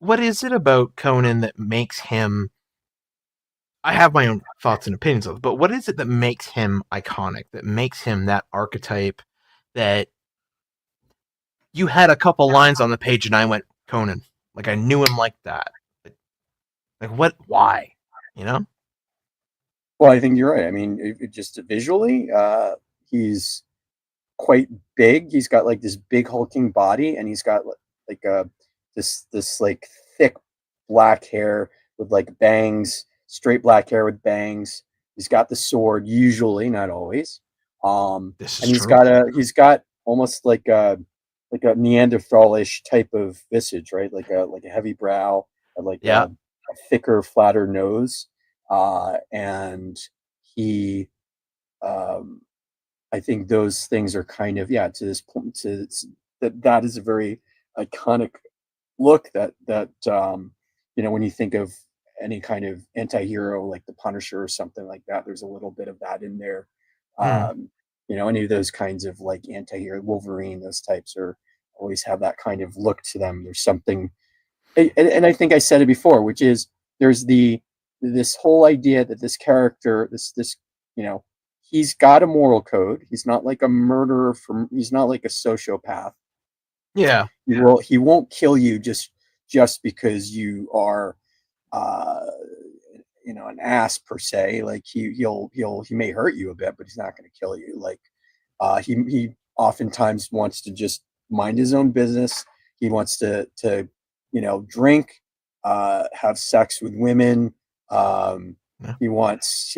What is it about Conan that makes him? I have my own thoughts and opinions of it, but what is it that makes him iconic? That makes him that archetype? That you had a couple lines on the page and I went Conan, like I knew him like that. Like what? Why? You know? Well, I think you're right. I mean, just visually, he's quite big. He's got like this big hulking body, and he's got like this like thick black hair with like bangs, straight black hair with bangs. He's got the sword, usually, not always. This is And true. he's got almost like a Neanderthalish type of visage, right? Like a heavy brow, like Yeah. a thicker, flatter nose, and he um, I think those things are kind of yeah to this point that is a very iconic look that when you think of any kind of anti-hero like the Punisher or something like that, there's a little bit of that in there. Hmm. um any of those kinds of like anti-hero, Wolverine, those types are always have that kind of look to them. There's something, and I think I said it before, which is there's this whole idea that this character, this you know, he's got a moral code. He's not like a murderer from. He's not like a sociopath. Yeah. He won't kill you just because you are uh an ass per se. Like he may hurt you a bit, but he's not going to kill you. Like he oftentimes wants to just mind his own business. He wants to drink, have sex with women. Um, Yeah. he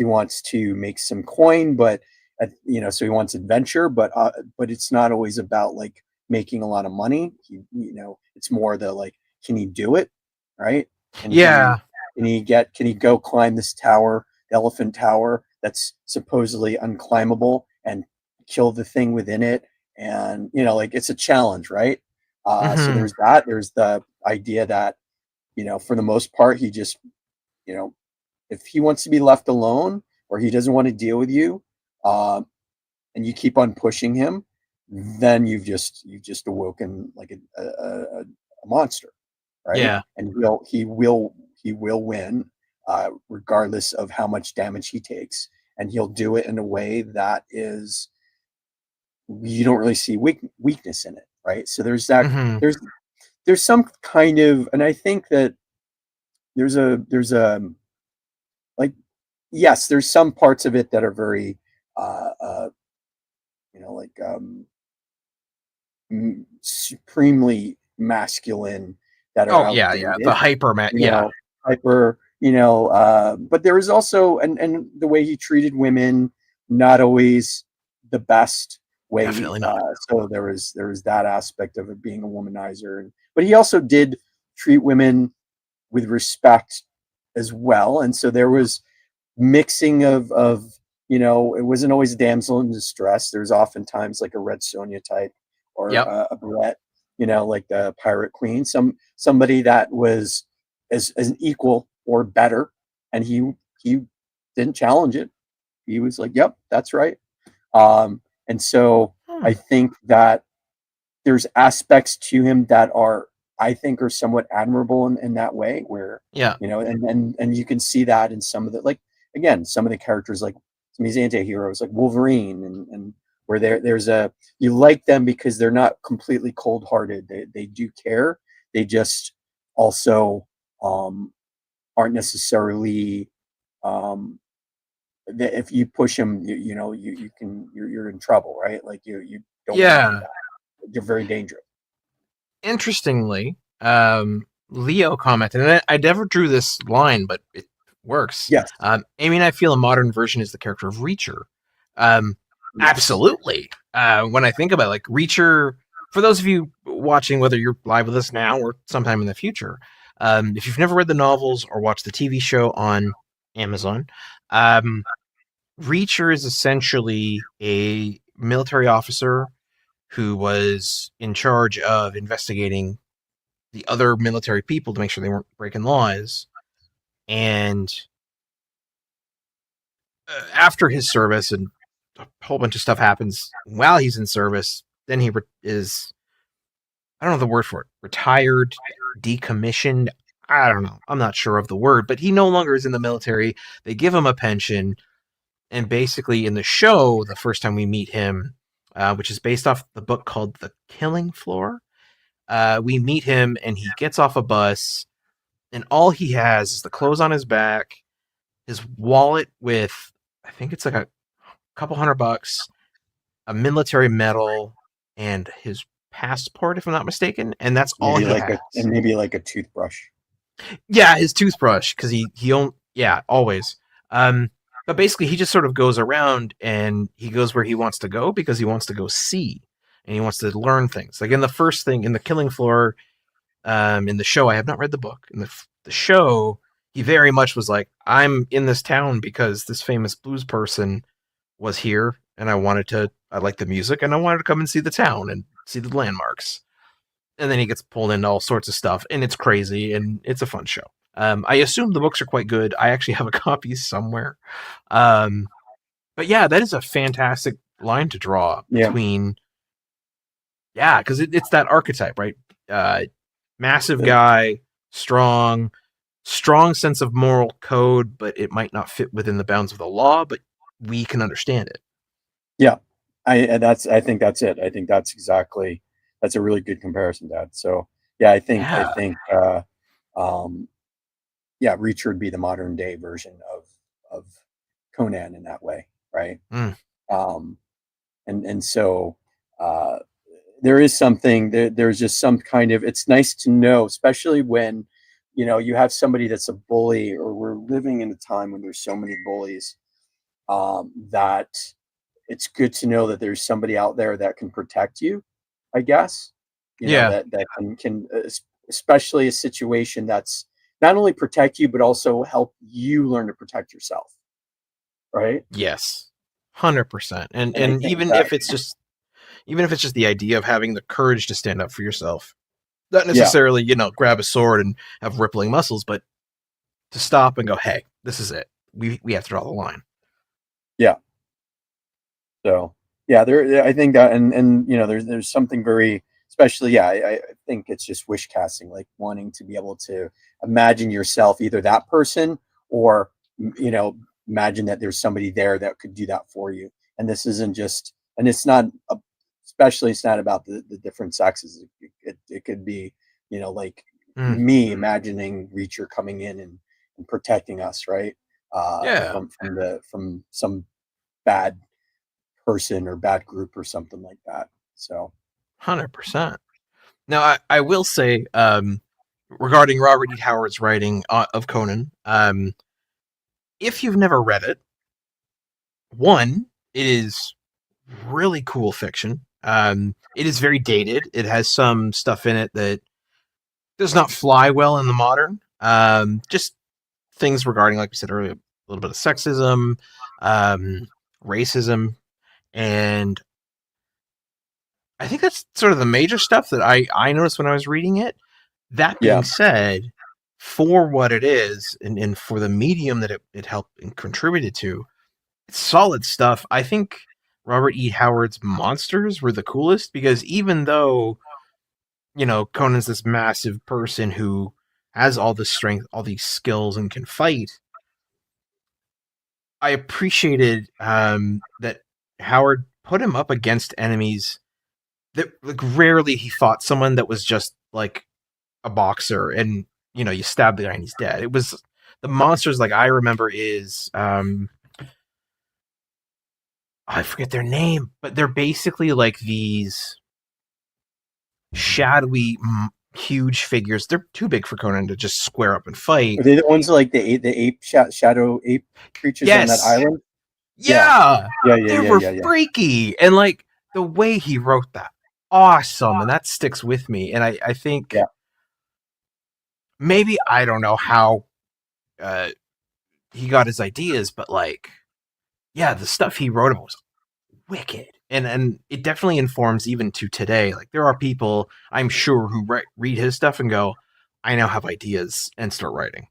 wants to make some coin, but so he wants adventure, but it's not always about like making a lot of money. It's more the like, can he do it, right? And Yeah. can he go climb this tower, the elephant tower that's supposedly unclimbable, and kill the thing within it? And like it's a challenge, right? So Hmm. there's the idea that for the most part he just you know if he wants to be left alone or he doesn't want to deal with you, um, and you keep on pushing him, then you've just awoken like a monster, right? Yeah. And he will win, regardless of how much damage he takes, and he'll do it in a way that is you don't really see weakness in it, right? So Hmm. there's there's some kind of, and I think that there's a like, yes, there's some parts of it that are very, you know, like supremely masculine, that are Oh yeah, yeah. The outdated, hyper man. you Yeah, know, hyper, but there is also, and the way he treated women, not always the best way. definitely not. So there was that aspect of it being a womanizer, but he also did treat women with respect as well. And so there was mixing of, it wasn't always a damsel in distress. There's oftentimes like a Red Sonja type, or Yep. a Brett, like the Pirate Queen, somebody that was as an equal or better, and he didn't challenge it. He was like, "Yep, that's right." And so I Hmm. think that there's aspects to him that I think are somewhat admirable in that way, where, Yeah. and you can see that in some of the, like, again, some of the characters, like some of these anti-heroes like Wolverine, and where there's a, you like them because they're not completely cold-hearted. They do care. They just also aren't necessarily, um that if you push them, you're in trouble, right? Like, you don't want to do Yeah. that. You're very dangerous. Interestingly, Leo commented, and I never drew this line, but it works. Yes. Amy and I feel a modern version is the character of Reacher. Um, Yes. Absolutely. When I think about it, like Reacher, for those of you watching, whether you're live with us now or sometime in the future, if you've never read the novels or watched the TV show on Amazon, um, Reacher is essentially a military officer who was in charge of investigating the other military people to make sure they weren't breaking laws. And after his service, and a whole bunch of stuff happens while he's in service, then he is, I don't know the word for it, retired, decommissioned. I don't know. I'm not sure of the word, but he no longer is in the military. They give him a pension. And basically, in the show, the first time we meet him, which is based off the book called The Killing Floor, we meet him and he gets off a bus, and all he has is the clothes on his back, his wallet with, I think it's like a couple $100, a military medal, and his passport, if I'm not mistaken, and that's all Maybe he like has. maybe like a toothbrush. Yeah, his toothbrush, because he own yeah, always. Um, but basically, he just sort of goes around and he goes where he wants to go because he wants to go see and he wants to learn things. Like in the first thing in the Killing Floor, in the show, I have not read the book. In the show, he very much was like, I'm in this town because this famous blues person was here, and I like the music, and I wanted to come and see the town and see the landmarks. And then he gets pulled into all sorts of stuff, and it's crazy, and it's a fun show. I assume the books are quite good. I actually have a copy somewhere. Um, but yeah, that is a fantastic line to draw Yeah. between, yeah, because it's that archetype, right? Uh, Massive Uh, guy, strong sense of moral code, but it might not fit within the bounds of the law, but we can understand it. yeah. I think that's it. I think that's a really good comparison, Dad. So yeah, Yeah. um yeah, Reacher would be the modern day version of Conan in that way, right? Mm. Um and so uh there is something there's just some kind of, it's nice to know, especially when you have somebody that's a bully, or we're living in a time when there's so many bullies, that it's good to know that there's somebody out there that can protect you, I guess. Yeah. That especially a situation that's not only protect you but also help you learn to protect yourself, right? Yes. 100%. And And I and think that, even if it's just the idea of having the courage to stand up for yourself, not yeah, necessarily, grab a sword and have rippling muscles, but to stop and go, hey, this is it. We have to draw the line. yeah. So yeah, I think that, and there's something very, especially, yeah, I think it's just wish casting, like wanting to be able to imagine yourself either that person, or you know imagine that there's somebody there that could do that for you. And this isn't just, and it's not especially, it's not about the different sexes. It could be like Mm. me imagining Reacher coming in and protecting us, right? Yeah, From some bad person or bad group or something like that. So 100%. Now, I will say, regarding Robert E. Howard's writing of Conan, if you've never read it, one, it is really cool fiction. It is very dated. It has some stuff in it that does not fly well in the modern. Just things regarding, like we said earlier, a little bit of sexism, um, racism, and I think that's sort of the major stuff that I noticed when I was reading it. That yeah, being said, for what it is, and for the medium that it helped and contributed to, it's solid stuff. I think Robert E. Howard's monsters were the coolest because even though, Conan's this massive person who has all this strength, all these skills, and can fight, I appreciated that Howard put him up against enemies that, like, rarely he fought someone that was just like a boxer and you stab the guy and he's dead. It was the monsters, like, I remember is I forget their name, but they're basically like these shadowy, huge figures. They're too big for Conan to just square up and fight. are they the ones like shadow ape creatures on that Yes, island? Yeah, yeah, yeah, yeah, they yeah, were yeah, yeah. freaky, and like the way he wrote that, awesome, and that sticks with me. And I think Yeah. maybe I don't know how uh, he got his ideas, but like, yeah, the stuff he wrote about was wicked, and it definitely informs even to today. Like, there are people I'm sure who read his stuff and go, I now have ideas, and start writing.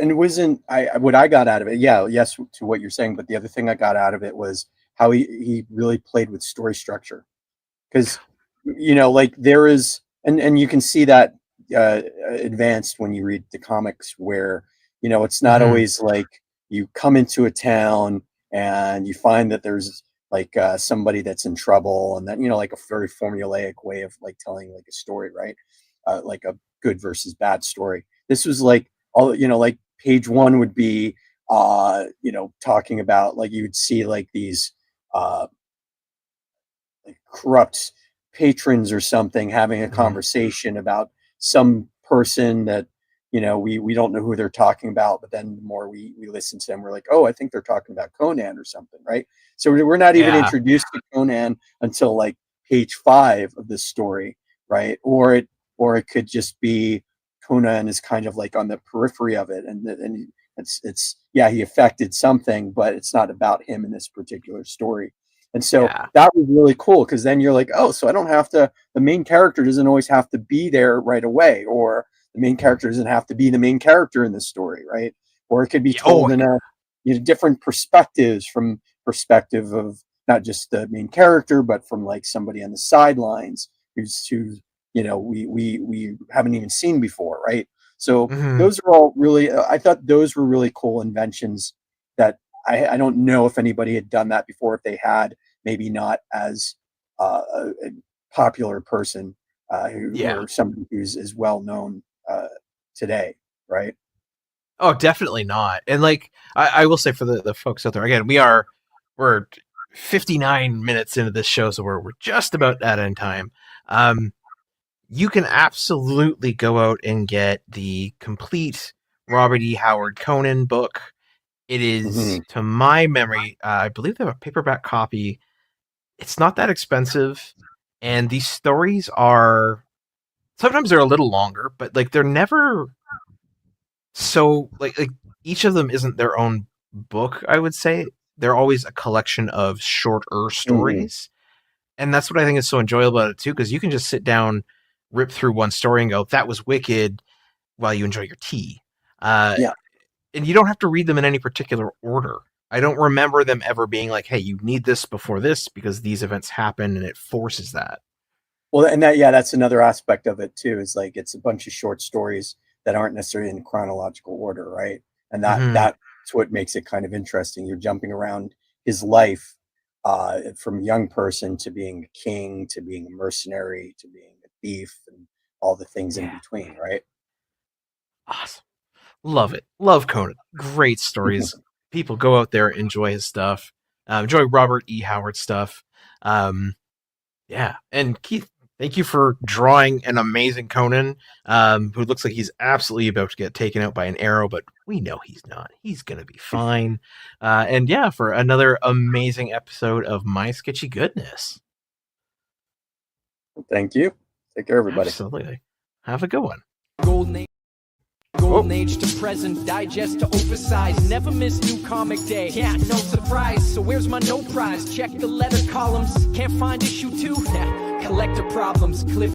And it wasn't I what I got out of it. Yeah, yes, to what you're saying, but the other thing I got out of it was how he really played with story structure because like there is and you can see that advanced when you read the comics where it's not Mm-hmm. always like you come into a town and you find that there's like somebody that's in trouble and then like a very formulaic way of like telling like a story, right? Like a good versus bad story. This was like all like page one would be talking about like you would see like these uh like corrupt patrons or something having a Mm-hmm. conversation about some person that we don't know who they're talking about, but then the more we listen to them, we're like, oh, I think they're talking about Conan or something, right? So we're not even Yeah, introduced to Conan until like page five of this story, right? Or it could just be Conan is kind of like on the periphery of it, and it's yeah, he affected something, but it's not about him in this particular story. And so yeah, that was really cool because then you're like, oh, so I don't have to, the main character doesn't always have to be there right away, or the main character doesn't have to be the main character in the story, right? Or it could be yeah. Oh, told in a different perspectives from perspective of not just the main character, but from like somebody on the sidelines who's we haven't even seen before, right? So mm-hmm. those are all really, I thought those were really cool inventions that I don't know if anybody had done that before. If they had, maybe not as a popular person Yeah. or somebody who's as well known today, right? Oh, definitely not. And like, I will say for the folks out there, again, we're 59 minutes into this show, so we're just about at end time. Um, you can absolutely go out and get the complete Robert E. Howard Conan book. It is, Mm-hmm. to my memory, I believe they have a paperback copy. It's not that expensive, and these stories are sometimes they're a little longer, but like they're never so like each of them isn't their own book. I would say they're always a collection of shorter Mm-hmm. stories, and that's what I think is so enjoyable about it too, because you can just sit down, rip through one story, and go, "That was wicked," while you enjoy your tea. Uh, Yeah. and you don't have to read them in any particular order. I don't remember them ever being like, "Hey, you need this before this because these events happen," and it forces that. Well, and that, yeah, that's another aspect of it too. Is like it's a bunch of short stories that aren't necessarily in chronological order, right? And Mm-hmm. that's what makes it kind of interesting. You're jumping around his life from a young person to being a king to being a mercenary to being a thief and all the things in Yeah. between, right? Awesome. Love it. Love Conan. Great stories. People go out there, enjoy his stuff. Enjoy Robert E. Howard's stuff. Yeah. And Keith, thank you for drawing an amazing Conan, who looks like he's absolutely about to get taken out by an arrow, but we know he's not. He's going to be fine. And yeah, for another amazing episode of My Sketchy Goodness. Thank you. Take care, everybody. Absolutely. Have a good one. Golden age to present, digest to oversize. Never miss new comic day. Yeah, no surprise. So where's my no prize? Check the letter columns. Can't find issue 2? Collector problems. Cliff.